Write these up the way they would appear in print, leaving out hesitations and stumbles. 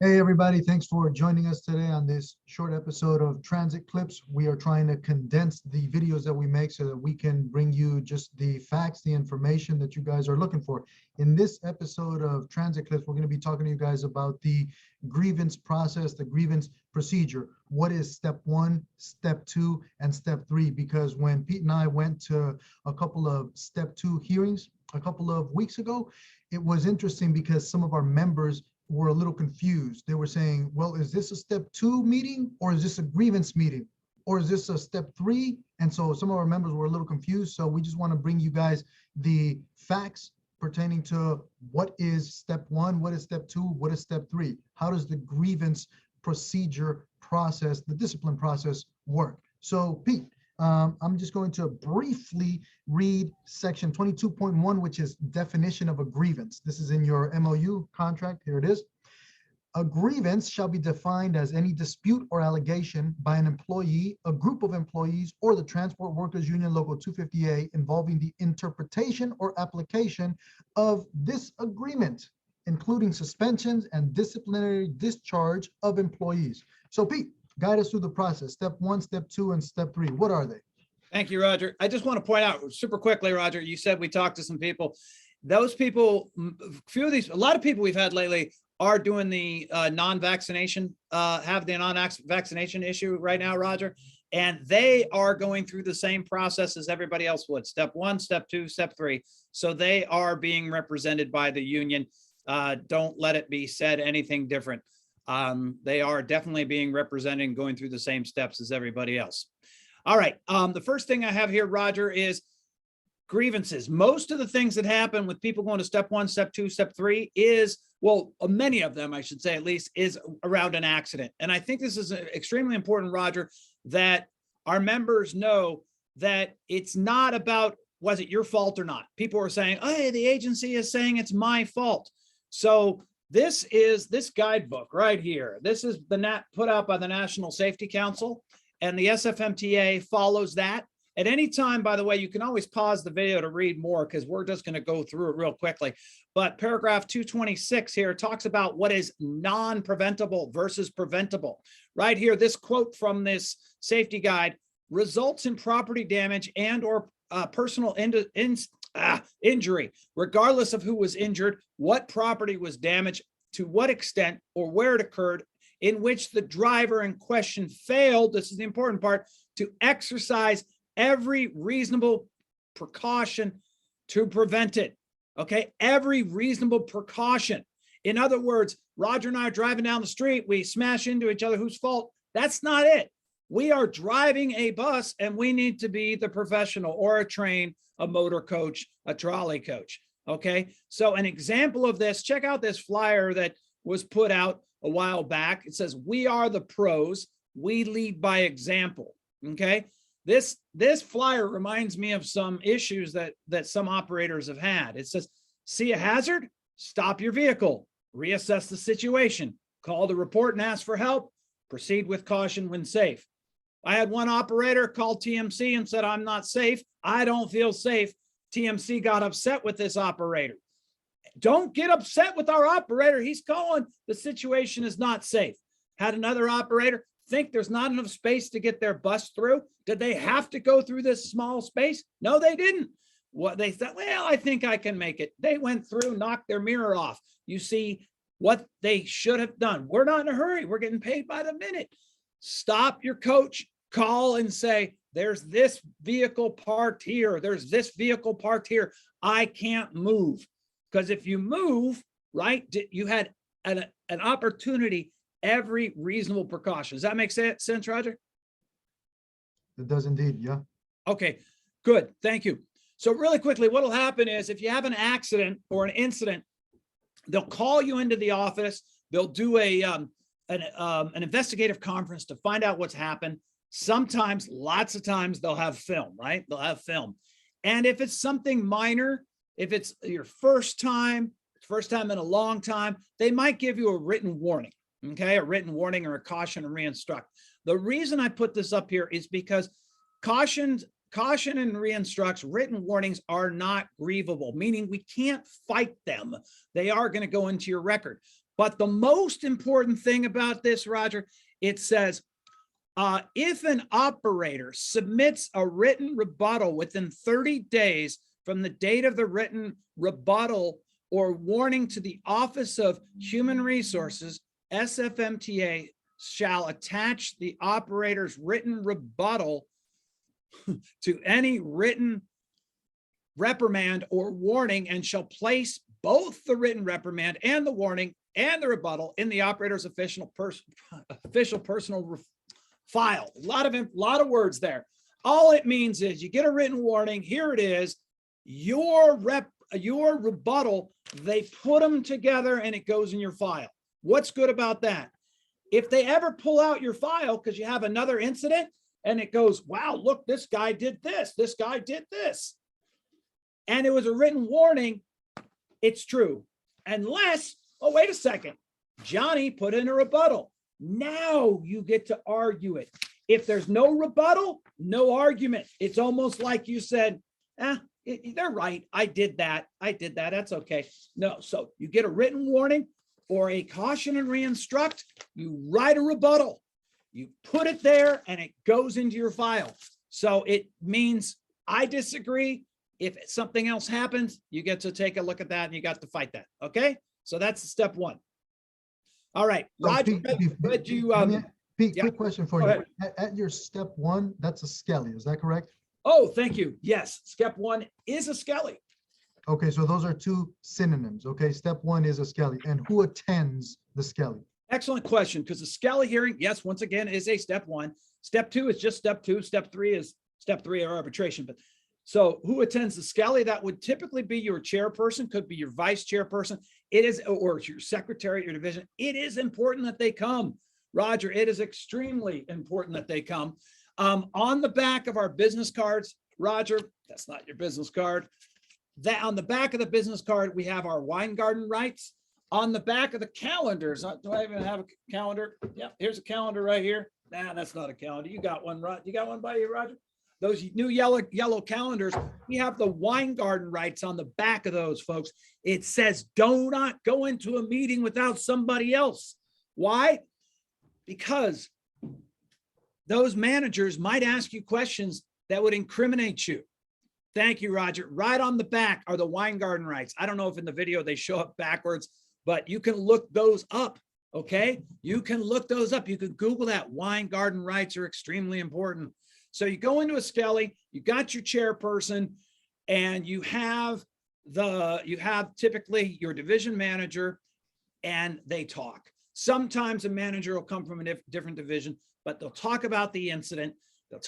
Hey everybody, thanks for joining us today on this short episode of Transit Clips. We are trying to condense the videos that we make so that we can bring you just the facts, the information that you guys are looking for. In this episode of Transit Clips, we're going to be talking to you guys about the grievance process, the grievance procedure. What is step one, step two, and step three? Because when Pete and I went to a couple of step two hearings a couple of weeks ago, it was interesting because some of our members were a little confused. They were saying, well, is this a step two meeting or is this a grievance meeting? Or is this a step three? And so some of our members were a little confused. So we just want to bring you guys the facts pertaining to what is step one, what is step two, what is step three? How does the grievance procedure process, the discipline process work? So Pete, I'm just going to briefly read section 22.1, which is definition of a grievance. This is in your MOU contract. Here it is. A grievance shall be defined as any dispute or allegation by an employee, a group of employees, or the Transport Workers Union Local 250A involving the interpretation or application of this agreement, including suspensions and disciplinary discharge of employees. So Pete, guide us through the process. Step one, step two, and step three. What are they? Thank you, Roger. I just want to point out super quickly, Roger, you said we talked to some people. Those people, a lot of people we've had lately are doing the non-vaccination, have the non-vaccination issue right now, Roger. And they are going through the same process as everybody else would. Step one, step two, step three. So they are being represented by the union. Don't let it be said anything different. They are definitely being represented and going through the same steps as everybody else. All right. The first thing I have here, Roger, is grievances. Most of the things that happen with people going to step one, step two, step three is, well, many of them, I should say at least, is around an accident. And I think this is extremely important, Roger, that our members know that it's not about, was it your fault or not? People are saying, oh, hey, the agency is saying it's my fault. So this is this guidebook right here. This is the put out by the National Safety Council. And the SFMTA follows that. At any time, by the way, you can always pause the video to read more because we're just going to go through it real quickly. But paragraph 226 here talks about what is non-preventable versus preventable. Right here, this quote from this safety guide: results in property damage and or personal injury, regardless of who was injured, what property was damaged, to what extent, or where it occurred, in which the driver in question failed, this is the important part, to exercise every reasonable precaution to prevent it. Okay, every reasonable precaution. In other words, Roger and I are driving down the street, we smash into each other, whose fault? That's not it. We are driving a bus and we need to be the professional, or a train, a motor coach, a trolley coach. Okay, so an example of this, check out this flyer that was put out a while back. It says, we are the pros, we lead by example. Okay, this flyer reminds me of some issues that some operators have had. It says, see a hazard, stop your vehicle, reassess the situation, call the report and ask for help, proceed with caution when safe. I had one operator call TMC and said, I'm not safe, I don't feel safe. TMC got upset with this operator. Don't get upset with our operator. He's calling, the situation is not safe. Had another operator think there's not enough space to get their bus through. Did they have to go through this small space? No, they didn't. What they thought, well, I think I can make it. They went through, knocked their mirror off. You see what they should have done. We're not in a hurry. We're getting paid by the minute. Stop your coach, call and say, there's this vehicle parked here. There's this vehicle parked here. I can't move. Because if you move, right, you had an opportunity, every reasonable precaution. Does that make sense, Roger? It does indeed, yeah. Okay, good, thank you. So really quickly, what'll happen is if you have an accident or an incident, they'll call you into the office. They'll do an investigative conference to find out what's happened. Sometimes, lots of times, they'll have film, right? They'll have film. And if it's something minor, if it's your first time in a long time, they might give you a written warning, okay? A written warning or a caution and reinstruct. The reason I put this up here is because caution and reinstructs, written warnings, are not grievable, meaning we can't fight them. They are going to go into your record. But the most important thing about this, Roger, it says, if an operator submits a written rebuttal within 30 days from the date of the written rebuttal or warning to the Office of Human Resources, SFMTA shall attach the operator's written rebuttal to any written reprimand or warning and shall place both the written reprimand and the warning and the rebuttal in the operator's official personal file. A lot of words there. All it means is you get a written warning. Here it is. Your rebuttal, they put them together and it goes in your file. What's good about that? If they ever pull out your file because you have another incident and it goes, wow, look, this guy did this, this guy did this, and it was a written warning, it's true. Unless, oh, wait a second, Johnny put in a rebuttal. Now you get to argue it. If there's no rebuttal, no argument. It's almost like you said, they're right. I did that. That's okay. No, so you get a written warning or a caution and re-instruct, you write a rebuttal, you put it there and it goes into your file. So it means I disagree. If something else happens, you get to take a look at that and you got to fight that. Okay. So that's step one. All right, So Roger, Pete, yeah. quick question for Go you. ahead. At your step one, that's a Skelly, is that correct? Oh, thank you. Yes, step one is a Skelly. Okay, so those are two synonyms. Okay, step one is a Skelly. And who attends the Skelly? Excellent question, because the Skelly hearing, yes, once again, is a step one. Step two is just step two. Step three is step three or arbitration. But so who attends the Skelly? That would typically be your chairperson, could be your vice chairperson. It is, or your secretary, your division. It is important that they come. Roger, it is extremely important that they come. On the back of our business cards, Roger, that's not your business card. That on the back of the business card, we have our wine garden rights. On the back of the calendars, do I even have a calendar? Yeah, here's a calendar right here. Nah, that's not a calendar. You got one, right? You got one by you, Roger? Those new yellow calendars, we have the wine garden rights on the back of those, folks. It says, do not go into a meeting without somebody else. Why? Because those managers might ask you questions that would incriminate you. Thank you, Roger. Right on the back are the wine garden rights. I don't know if in the video they show up backwards, but you can look those up, okay? You can look those up. You can Google that. Wine garden rights are extremely important. So you go into a Skelly, you got your chairperson, and you have typically your division manager, and they talk. Sometimes a manager will come from a different division, but they'll talk about the incident. They'll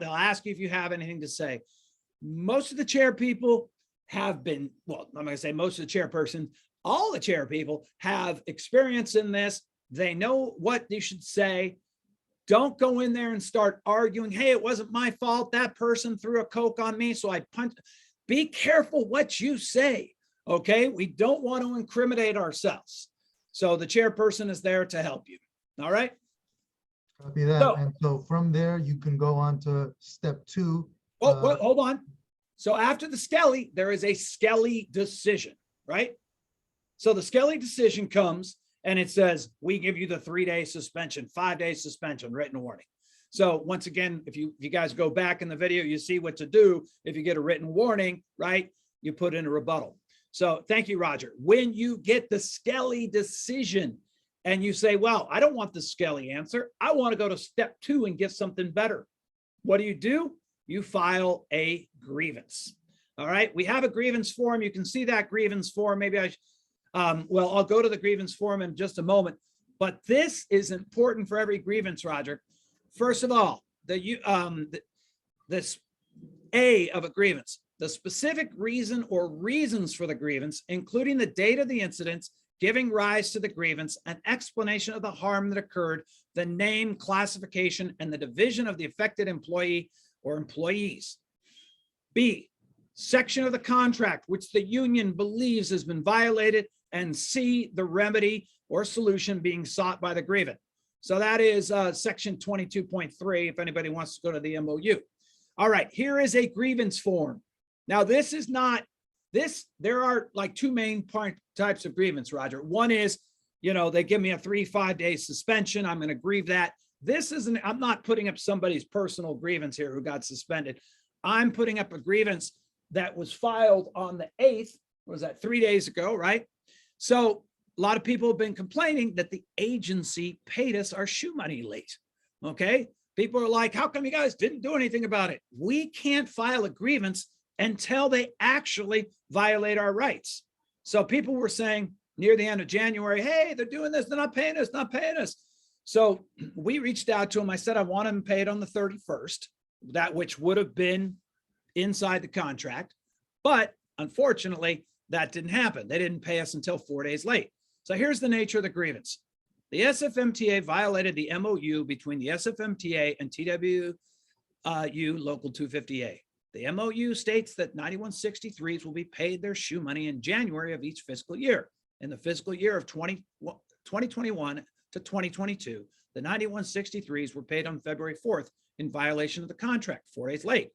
ask you if you have anything to say. Most of the chair people have been, well, I'm going to say most of the chairperson, all the chair people have experience in this. They know what you should say. Don't go in there and start arguing. Hey, it wasn't my fault. That person threw a Coke on me, so I punched. Be careful what you say. Okay. We don't want to incriminate ourselves. So the chairperson is there to help you. All right. Copy that. So- And so from there, you can go on to step two. Well, hold on. So after the Skelly, there is a Skelly decision, right? So the Skelly decision comes and it says, we give you the 3-day suspension, 5-day suspension, written warning. So once again, if you guys go back in the video, you see what to do. If you get a written warning, right, you put in a rebuttal. So thank you, Roger. When you get the Skelly decision and you say, well, I don't want the Skelly answer. I want to go to step two and get something better. What do? You file a grievance. All right. We have a grievance form. You can see that grievance form. Maybe I'll go to the grievance form in just a moment, but this is important for every grievance, Roger. First of all, this A of a grievance, the specific reason or reasons for the grievance, including the date of the incidents, giving rise to the grievance, an explanation of the harm that occurred, the name, classification, and the division of the affected employee or employees. B, section of the contract which the union believes has been violated, and C, the remedy or solution being sought by the grievant. So that is section 22.3 if anybody wants to go to the MOU. All right, here is a grievance form. Now this is not, there are like two main types of grievance, Roger. One is they give me a 3-5 day suspension. I'm going to grieve that. This isn't, I'm not putting up somebody's personal grievance here who got suspended. I'm putting up a grievance that was filed on the 8th. Was that 3 days ago, right? So a lot of people have been complaining that the agency paid us our shoe money late. Okay. People are like, how come you guys didn't do anything about it? We can't file a grievance until they actually violate our rights. So people were saying near the end of January, hey, they're doing this. They're not paying us, not paying us. So we reached out to them. I said, I want them paid on the 31st, that which would have been inside the contract. But unfortunately, that didn't happen. They didn't pay us until 4 days late. So here's the nature of the grievance. The SFMTA violated the MOU between the SFMTA and TWU Local 250A. The MOU states that 9163s will be paid their shoe money in January of each fiscal year. In the fiscal year of 2021 to 2022, the 9163s were paid on February 4th in violation of the contract, 4 days late.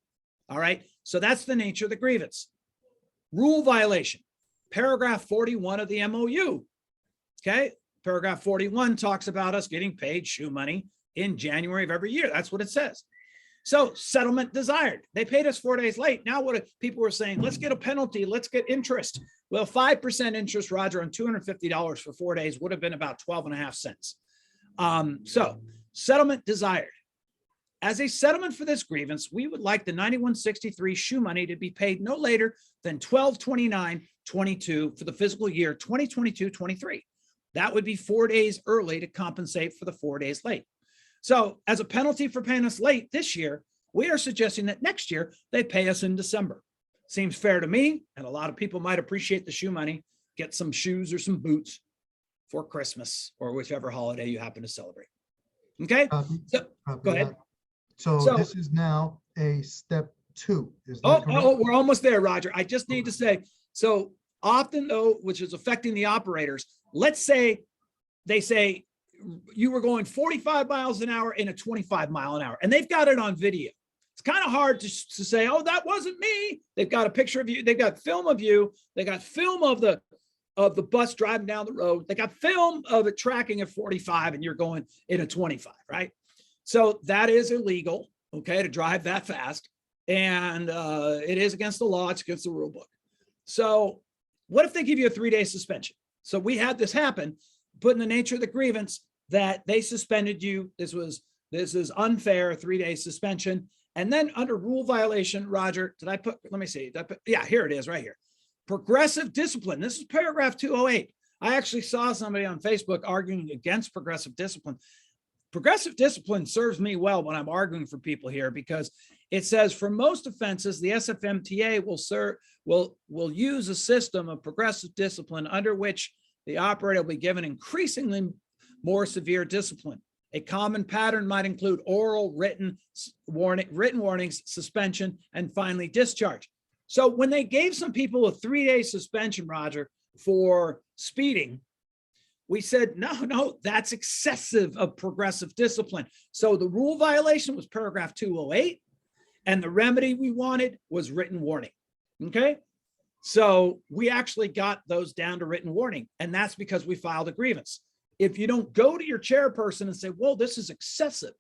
All right, so that's the nature of the grievance. Rule violation, paragraph 41 of the MOU. Okay, paragraph 41 talks about us getting paid shoe money in January of every year. That's what it says. So settlement desired. They paid us 4 days late. Now what people were saying, let's get a penalty, let's get interest. Well, 5% interest, Roger, on $250 for 4 days would have been about 12.5 cents. So settlement desired. As a settlement for this grievance, we would like the 9163 shoe money to be paid no later than 12/29/22 for the fiscal year 2022-23. That would be 4 days early to compensate for the 4 days late. So as a penalty for paying us late this year, we are suggesting that next year they pay us in December. Seems fair to me, and a lot of people might appreciate the shoe money, get some shoes or some boots for Christmas or whichever holiday you happen to celebrate. Okay, so go ahead. So this is now a step 2. Is that correct? Oh, we're almost there, Roger. I just need to say, so often though, which is affecting the operators, let's say they say you were going 45 miles an hour in a 25 mile an hour, and they've got it on video. It's kind of hard to say, oh, that wasn't me. They've got a picture of you. They've got film of you. They got film of the bus driving down the road. They got film of it tracking at 45 and you're going in a 25, right? So that is illegal, okay, to drive that fast. And it is against the law. It's against the rule book. So what if they give you a 3-day suspension? So we had this happen, but in the nature of the grievance that they suspended you. This is unfair, 3-day suspension. And then under rule violation, Roger, did I put, let me see. Yeah, here it is right here. Progressive discipline. This is paragraph 208. I actually saw somebody on Facebook arguing against progressive discipline. Progressive discipline serves me well when I'm arguing for people here, because it says for most offenses, the SFMTA will use a system of progressive discipline under which the operator will be given increasingly more severe discipline. A common pattern might include oral, written warnings, suspension, and finally discharge. So when they gave some people a 3-day suspension, Roger, for speeding, we said, no, that's excessive of progressive discipline. So the rule violation was paragraph 208, and the remedy we wanted was written warning. Okay. So we actually got those down to written warning, and that's because we filed a grievance. If you don't go to your chairperson and say, well, this is excessive,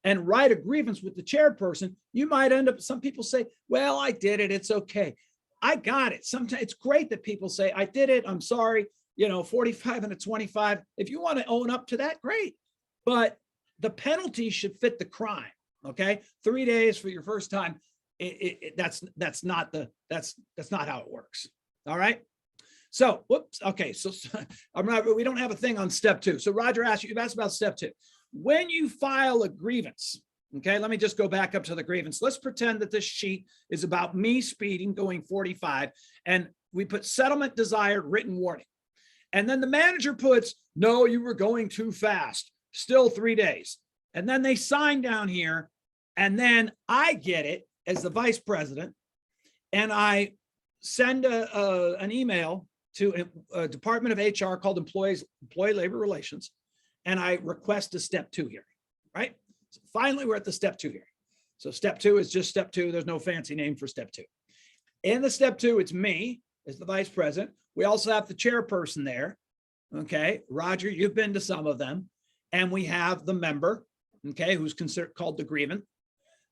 and write a grievance with the chairperson, you might end up, some people say, well, I did it, it's okay. I got it. Sometimes it's great that people say, I did it, I'm sorry, 45 and a 25. If you want to own up to that, great. But the penalty should fit the crime, okay? 3 days for your first time, that's not how it works, all right? So, whoops, okay, so we don't have a thing on step 2. So Roger asked you've asked about step 2. When you file a grievance, okay, let me just go back up to the grievance. Let's pretend that this sheet is about me speeding, going 45, and we put settlement desired, written warning. And then the manager puts, no, you were going too fast, still 3 days. And then they sign down here, and then I get it as the vice president, and I send an email to a Department of HR called Employee Labor Relations, and I request a step 2 hearing, right? So finally, we're at the step 2 hearing. So step 2 is just step 2. There's no fancy name for step 2. In the step 2, it's me as the vice president. We also have the chairperson there, Okay, Roger, you've been to some of them. And we have the member, okay, who's considered called the grievant.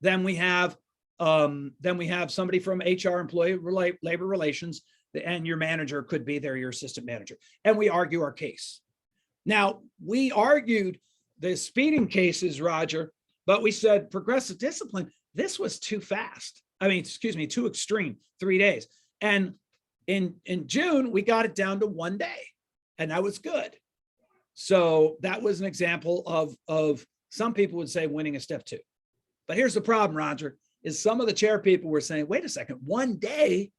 Then we have somebody from HR, employee labor relations, and your manager could be there, your assistant manager. And we argue our case. Now, we argued the speeding cases, Roger, but we said progressive discipline, this was too fast. I mean, excuse me, too extreme, 3 days. And in June, we got it down to 1 day, and that was good. So that was an example of some people would say winning a step 2. But here's the problem, Roger, is some of the chair people were saying, wait a second, 1 day?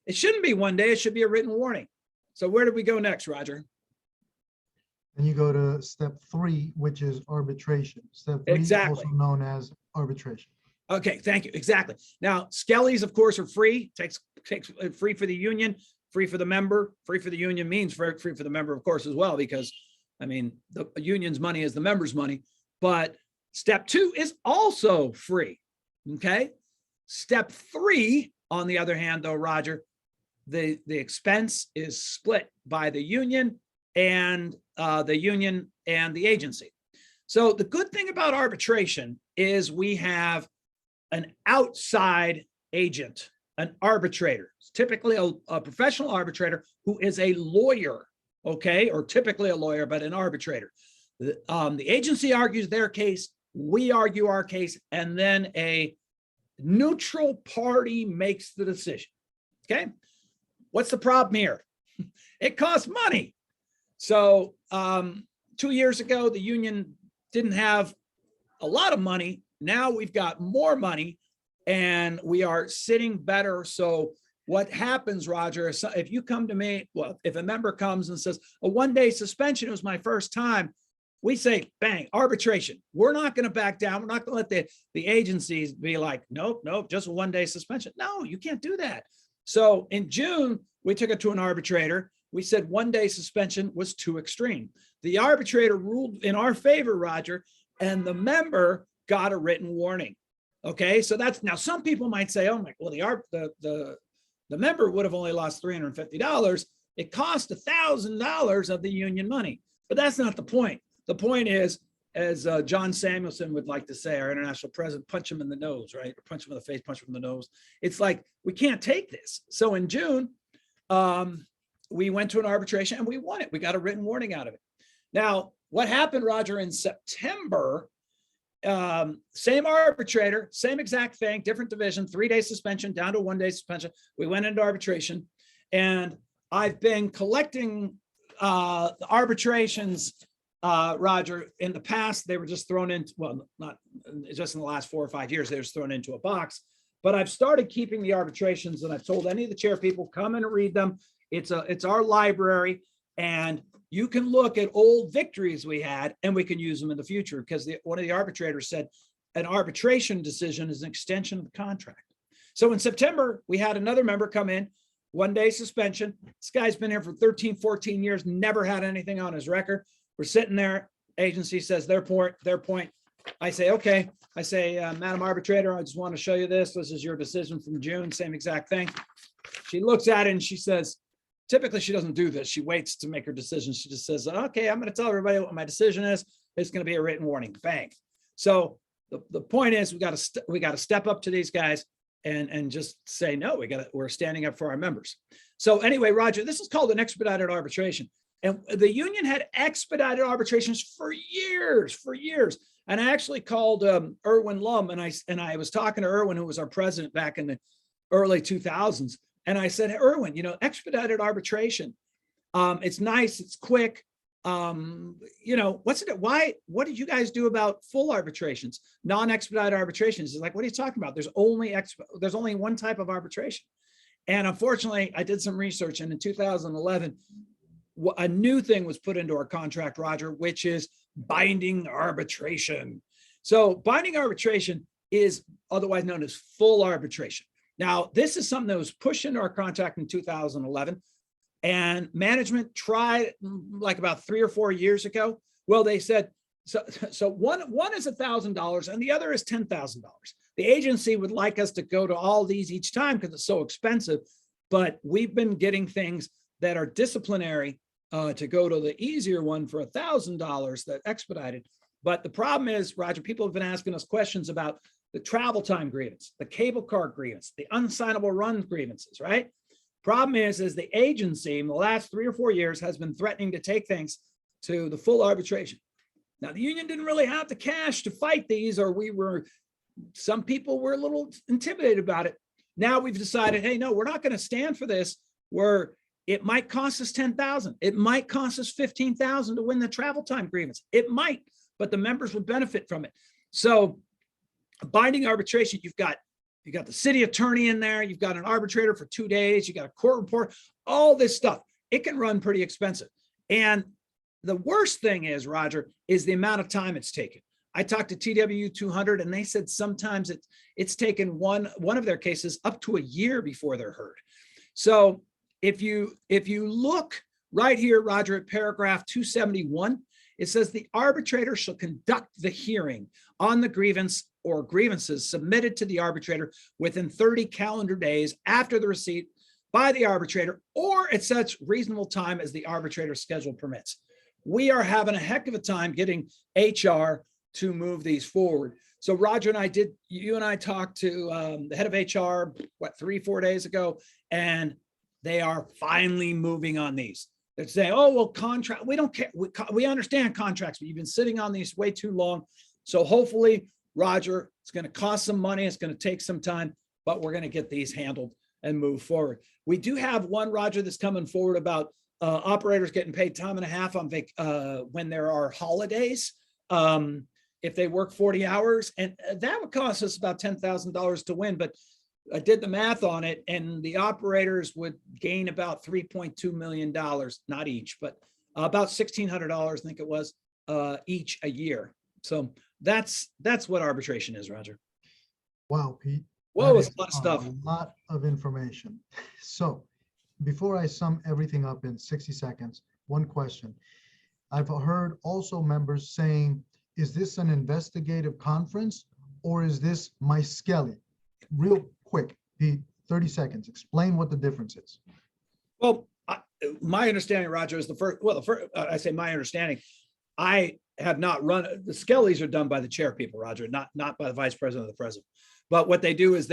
It shouldn't be 1 day, it should be a written warning. So where did we go next, Roger? And you go to step 3, which is arbitration. Step 3, Exactly. also known as arbitration. Okay, thank you. Exactly. Now, Skelly's, of course, are free. Takes free for the union, free for the member. Free for the union means free for the member, of course, as well, because I mean, the union's money is the member's money. But step 2 is also free. Okay. Step 3, on the other hand, though, Roger, the expense is split by the union and the agency. So the good thing about arbitration is we have an outside agent, an arbitrator, typically a professional arbitrator who is a lawyer, okay, or typically a lawyer, but an arbitrator. The agency argues their case, we argue our case, and then a neutral party makes the decision, okay? What's the problem here? It costs money. So 2 years ago, the union didn't have a lot of money. Now we've got more money and we are sitting better. So what happens, Roger, if you come to me, well, if a member comes and says, a 1-day suspension was my first time, we say, bang, arbitration. We're not going to back down. We're not going to let the agencies be like, nope, just a 1-day suspension. No, you can't do that. So in June, we took it to an arbitrator. We said 1-day suspension was too extreme. The arbitrator ruled in our favor, Roger, and the member got a written warning. Okay, so that's, now some people might say, oh my, well, the member would have only lost $350. It cost $1,000 of the union money, but that's not the point. The point is, as John Samuelson would like to say, our international president, punch him in the nose, right? Or punch him in the face, punch him in the nose. It's like, we can't take this. So in June, we went to an arbitration and we won it. We got a written warning out of it. Now, what happened, Roger, in September, same arbitrator, same exact thing, different division, 3-day suspension down to 1-day suspension. We went into arbitration, and I've been collecting arbitrations, Roger. In the past, they were just thrown into, well, not just in the last 4 or 5 years, they were just thrown into a box. But I've started keeping the arbitrations, and I've told any of the chair people, come and read them. It's our library, and you can look at old victories we had, and we can use them in the future, because one of the arbitrators said an arbitration decision is an extension of the contract. So in September, we had another member come in, 1-day suspension. This guy's been here for 13, 14 years, never had anything on his record. We're sitting there, agency says their point. I say, okay. I say, Madam Arbitrator, I just want to show you this. This is your decision from June, same exact thing. She looks at it and she says, typically she doesn't do this. She waits to make her decision. She just says, okay, I'm going to tell everybody what my decision is. It's going to be a written warning, bang. So the point is, we got to step up to these guys and just say, no, we're standing up for our members. So anyway, Roger, this is called an expedited arbitration. And the union had expedited arbitrations for years. And I actually called Erwin Lum, and I was talking to Erwin, who was our president back in the early 2000s. And I said, Erwin, expedited arbitration. It's nice, it's quick. What did you guys do about full arbitrations, non-expedited arbitrations? He's like, what are you talking about? There's only one type of arbitration. And unfortunately, I did some research, and in 2011, a new thing was put into our contract, Roger, which is binding arbitration. So binding arbitration is otherwise known as full arbitration. Now, this is something that was pushed into our contract in 2011, and management tried like about 3 or 4 years ago. Well, they said, so one is $1,000 and the other is $10,000. The agency would like us to go to all these each time because it's so expensive, but we've been getting things that are disciplinary to go to the easier one for $1,000 that expedited. But the problem is, Roger, people have been asking us questions about the travel time grievance, the cable car grievance, the unsignable run grievances, right? Problem is the agency in the last 3 or 4 years has been threatening to take things to the full arbitration. Now, the union didn't really have the cash to fight these, or some people were a little intimidated about it. Now we've decided, hey, no, we're not going to stand for this, where it might cost us $10,000. It might cost us $15,000 to win the travel time grievance. It might, but the members would benefit from it. So binding arbitration, you've got the city attorney in there, you've got an arbitrator for 2 days, you got a court report, all this stuff. It can run pretty expensive. And the worst thing is, Roger, is the amount of time it's taken. I talked to TW 200 and they said sometimes it's taken one of their cases up to a year before they're heard. So if you look right here, Roger, at paragraph 271, it says the arbitrator shall conduct the hearing on the grievance or grievances submitted to the arbitrator within 30 calendar days after the receipt by the arbitrator, or at such reasonable time as the arbitrator's schedule permits. We are having a heck of a time getting HR to move these forward. So Roger and you and I talked to the head of HR, 3-4 days ago, and they are finally moving on these. They're saying, oh, well, contract, we don't care. We understand contracts, but you've been sitting on these way too long. So hopefully, Roger, it's going to cost some money. It's going to take some time, but we're going to get these handled and move forward. We do have one, Roger, that's coming forward about operators getting paid time and a half on when there are holidays. If they work 40 hours, and that would cost us about $10,000 to win. But I did the math on it, and the operators would gain about $3.2 million, not each, but about $1,600, I think it was, each a year. So that's what arbitration is, Roger. Wow, Pete. Whoa, it's a lot of stuff. A lot of information. So before I sum everything up in 60 seconds, one question. I've heard also members saying, is this an investigative conference or is this my Skelly? Real quick, Pete, 30 seconds. Explain what the difference is. Well, my understanding, Roger, is I say my understanding, I have not run, the Skellies are done by the chair people, Roger, not by the vice president or the president. But what they do is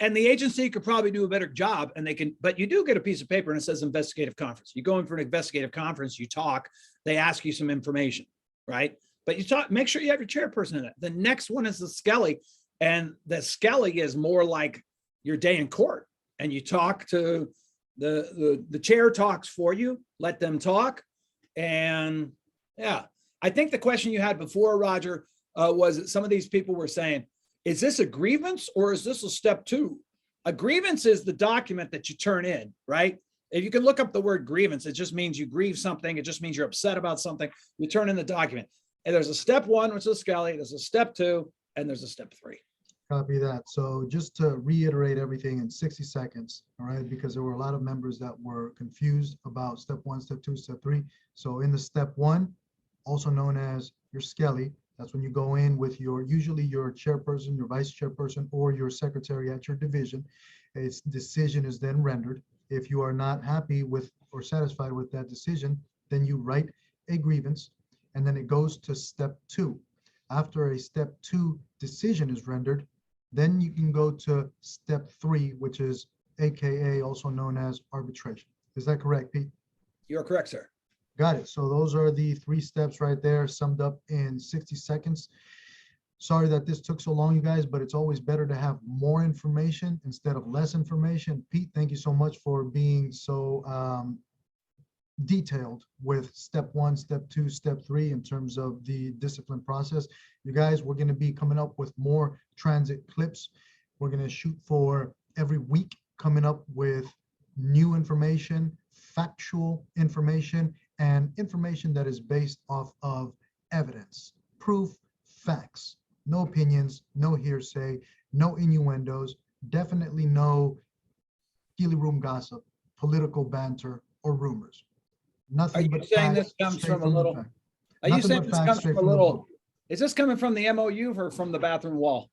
and the agency could probably do a better job, but you do get a piece of paper and it says investigative conference. You go in for an investigative conference, you talk, they ask you some information, right? But you talk, make sure you have your chairperson in it. The next one is the Skelly, and the Skelly is more like your day in court, and you talk to the chair talks for you, let them talk. And yeah, I think the question you had before, Roger, was that some of these people were saying, is this a grievance or is this a step 2? A grievance is the document that you turn in, right? If you can look up the word grievance, it just means you grieve something. It just means you're upset about something. You turn in the document. And there's a step 1, which is Skelly. There's a step 2, and there's a step 3. Copy that. So just to reiterate everything in 60 seconds, all right, because there were a lot of members that were confused about step 1, step 2, step 3. So in the step 1, also known as your Skelly, that's when you go in with usually your chairperson, your vice chairperson, or your secretary at your division. Its decision is then rendered. If you are not happy with or satisfied with that decision, then you write a grievance, and then it goes to step 2. After a step 2 decision is rendered, then you can go to step 3, which is AKA also known as arbitration. Is that correct, Pete? You're correct, sir. Got it. So those are the 3 steps right there, summed up in 60 seconds. Sorry that this took so long, you guys, but it's always better to have more information instead of less information. Pete, thank you so much for being so detailed with step 1, step 2, step 3 in terms of the discipline process. You guys, we're going to be coming up with more transit clips. We're going to shoot for every week, coming up with new information, factual information, and information that is based off of evidence, proof, facts, no opinions, no hearsay, no innuendos, definitely no Healy room gossip, political banter, or rumors. Nothing. Are you saying this comes from a little? Are you saying this comes from a little? Is this coming from the MOU or from the bathroom wall?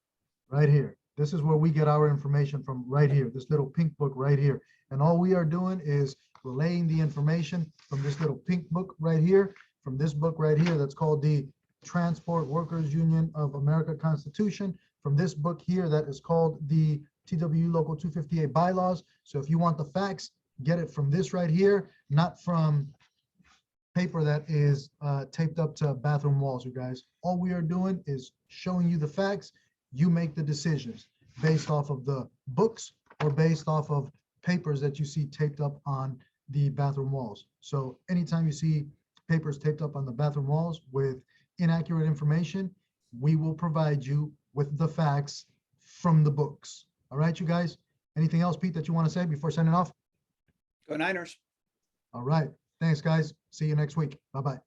Right here. This is where we get our information from, right here, this little pink book right here. And all we are doing is relaying the information from this little pink book right here, from this book right here that's called the Transport Workers Union of America Constitution, from this book here that is called the TWU Local 258 bylaws. So if you want the facts, get it from this right here, not from paper that is taped up to bathroom walls, you guys. All we are doing is showing you the facts. You make the decisions based off of the books or based off of papers that you see taped up on the bathroom walls. So anytime you see papers taped up on the bathroom walls with inaccurate information, we will provide you with the facts from the books. All right, you guys. Anything else, Pete, that you want to say before signing off? Go Niners. All right. Thanks, guys. See you next week. Bye-bye.